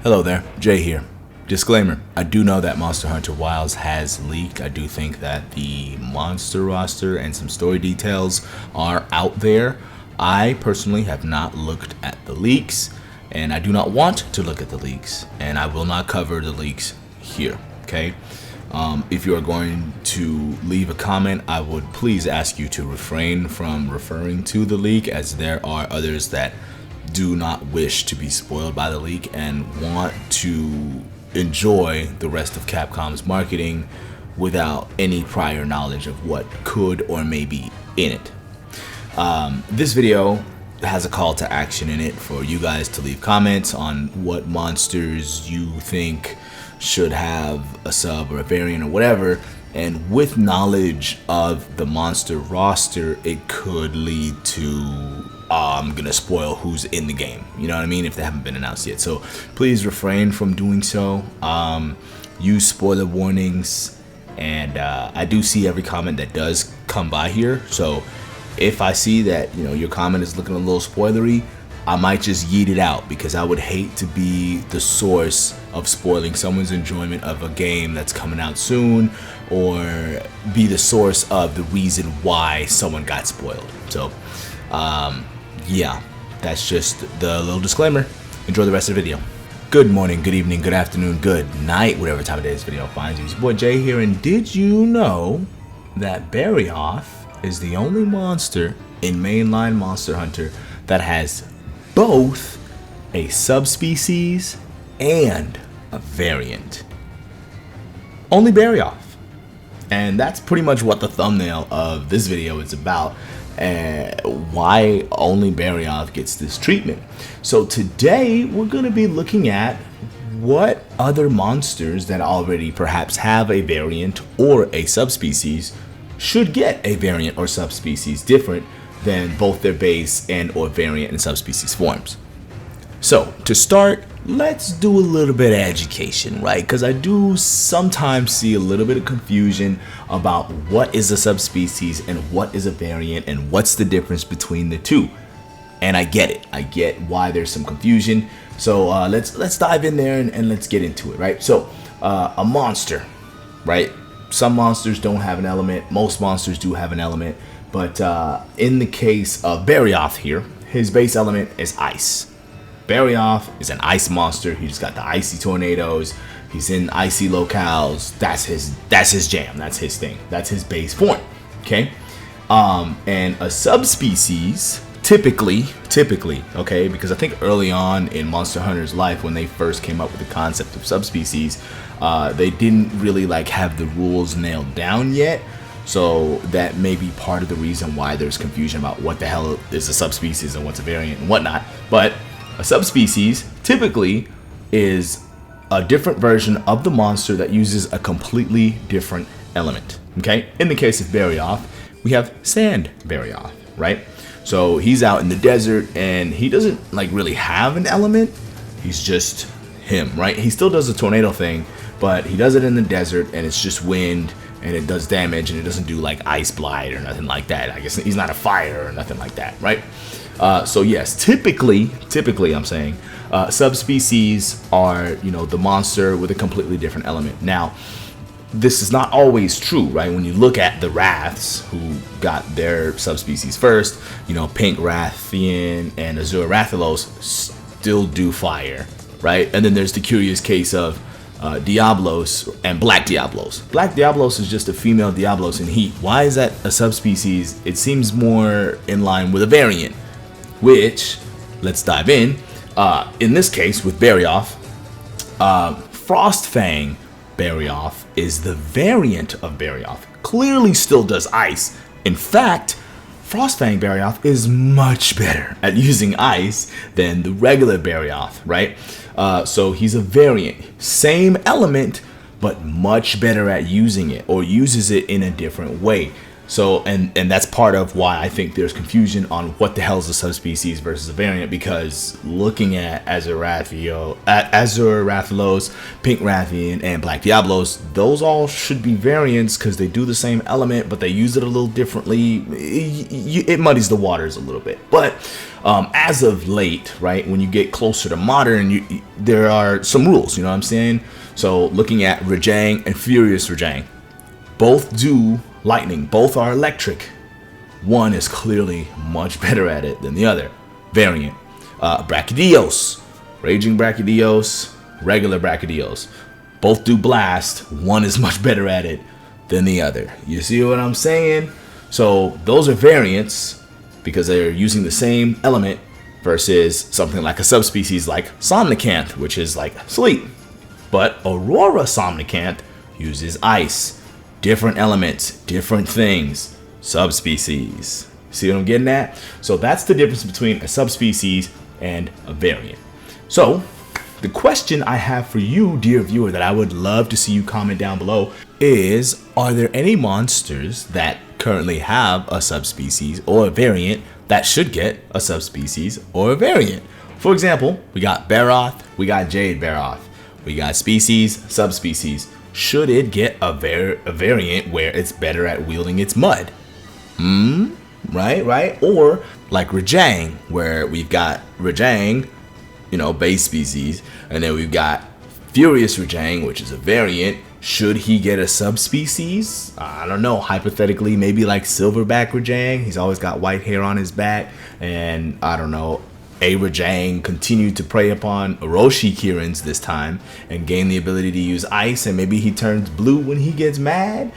Hello there, Jay here. Disclaimer, I do know that Monster Hunter Wilds has leaked. I do think that the monster roster and some story details are out there. I personally have not looked at the leaks, and I do not want to look at the leaks, and I will not cover the leaks here, okay? If you are going to leave a comment, I would please ask you to refrain from referring to the leak, as there are others that do not wish to be spoiled by the leak and want to enjoy the rest of Capcom's marketing without any prior knowledge of what could or may be in it. This video has a call to action in it for you guys to leave comments on what monsters you think should have a sub or a variant or whatever, and with knowledge of the monster roster, it could lead to I'm gonna spoil who's in the game, you know what I mean, if they haven't been announced yet. So please refrain from doing so. Use spoiler warnings, and I do see every comment that does come by here, so if I see that, you know, your comment is looking a little spoilery, I might just yeet it out, because I would hate to be the source of spoiling someone's enjoyment of a game that's coming out soon, or be the source of the reason why someone got spoiled. So yeah, that's just the little disclaimer. Enjoy the rest of the video. Good morning, good evening, good afternoon, good night, whatever time of day this video finds you. It's your boy Jay here, and did you know that Barioth is the only monster in mainline Monster Hunter that has both a subspecies and a variant? Only Barioth. And that's pretty much what the thumbnail of this video is about, and why only Barioth gets this treatment. So today we're going to be looking at what other monsters that already perhaps have a variant or a subspecies should get a variant or subspecies different than both their base and or variant and subspecies forms. So to start, let's do a little bit of education, right? Because I do sometimes see a little bit of confusion about what is a subspecies and what is a variant and what's the difference between the two. And I get it. I get why there's some confusion. So let's dive in there and let's get into it, right? So a monster, right? Some monsters don't have an element. Most monsters do have an element. But in the case of Barioth here, his base element is ice. Barioth is an ice monster. He just got the icy tornadoes. He's in icy locales. That's his jam. That's his thing. That's his base form. Okay. And a subspecies typically, okay, because I think early on in Monster Hunter's life, when they first came up with the concept of subspecies, they didn't really like have the rules nailed down yet. So that may be part of the reason why there's confusion about what the hell is a subspecies and what's a variant and whatnot. But a subspecies typically is a different version of the monster that uses a completely different element. Okay? In the case of Barioth, we have Sand Barioth, right? So he's out in the desert and he doesn't like really have an element. He's just him, right? He still does the tornado thing, but he does it in the desert and it's just wind and it does damage and it doesn't do like ice blight or nothing like that. I guess he's not a fire or nothing like that, right? So yes, typically I'm saying subspecies are, you know, the monster with a completely different element. Now, this is not always true, right? When you look at the Wraths, who got their subspecies first, you know, Pink Rathian and Azure Rathalos still do fire, right? And then there's the curious case of Diablos and Black Diablos. Black Diablos is just a female Diablos in heat. Why is that a subspecies? It seems more in line with a variant, which, let's dive in. In this case, with Barioth, Frostfang Barioth is the variant of Barioth. Clearly still does ice. In fact, Frostfang Barioth is much better at using ice than the regular Barioth, right? So he's a variant. Same element, but much better at using it, or uses it in a different way. So, and that's part of why I think there's confusion on what the hell is a subspecies versus a variant, because looking at Azurathios, Pink Rathian, and Black Diablos, those all should be variants because they do the same element, but they use it a little differently. It muddies the waters a little bit. But as of late, right, when you get closer to modern, there are some rules, you know what I'm saying? So looking at Rajang and Furious Rajang, both do lightning, both are electric. One is clearly much better at it than the other. Variant. Brachydios, Raging Brachydios, regular Brachydios. Both do blast. One is much better at it than the other. You see what I'm saying? So those are variants because they're using the same element versus something like a subspecies like Somnicanth, which is like sleep. But Aurora Somnicanth uses ice. Different elements, different things, subspecies. See what I'm getting at? So that's the difference between a subspecies and a variant. So the question I have for you, dear viewer, that I would love to see you comment down below is, are there any monsters that currently have a subspecies or a variant that should get a subspecies or a variant? For example, we got Barioth, we got Jade Barioth, we got species, subspecies. Should it get a variant where it's better at wielding its mud? Right? Or like Rajang, where we've got Rajang, base species, and then we've got Furious Rajang, which is a variant. Should he get a subspecies? I don't know. Hypothetically, maybe like Silverback Rajang. He's always got white hair on his back, and I don't know. A Rajang continued to prey upon Orochi Kirins this time and gain the ability to use ice, and maybe he turns blue when he gets mad.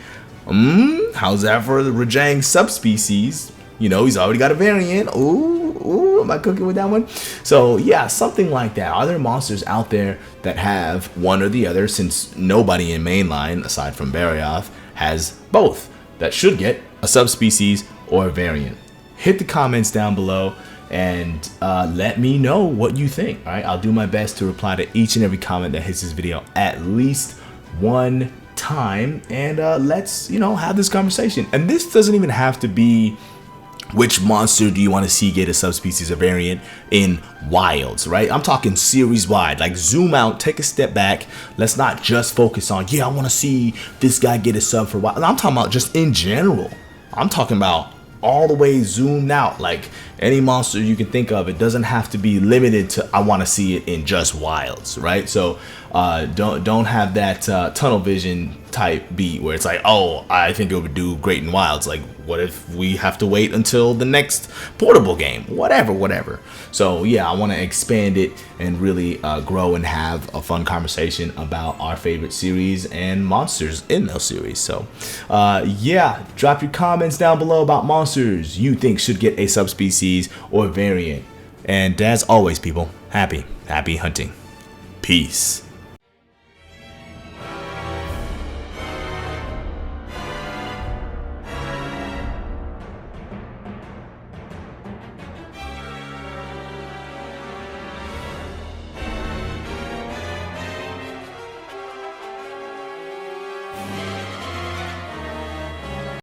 How's that for the Rajang subspecies? He's already got a variant. Ooh, am I cooking with that one? So yeah, something like that. Are there monsters out there that have one or the other, since nobody in mainline, aside from Barioth, has both, that should get a subspecies or a variant? Hit the comments down below and let me know what you think. All right, I'll do my best to reply to each and every comment that hits this video at least one time, and let's have this conversation. And this doesn't even have to be which monster do you want to see get a subspecies or variant in wilds, right? I'm talking series wide. Like, zoom out, take a step back. Let's not just focus on, I want to see this guy get a sub for wild. I'm talking about just in general. I'm talking about all the way zoomed out, like any monster you can think of. It doesn't have to be limited to I want to see it in just wilds, right? So don't have that tunnel vision type beat where it's like, oh, I think it would do great in wilds. Like, what if we have to wait until the next portable game? Whatever. So yeah, I want to expand it and really grow and have a fun conversation about our favorite series and monsters in those series. So yeah, drop your comments down below about monsters you think should get a subspecies or variant. And as always, people, happy hunting. Peace.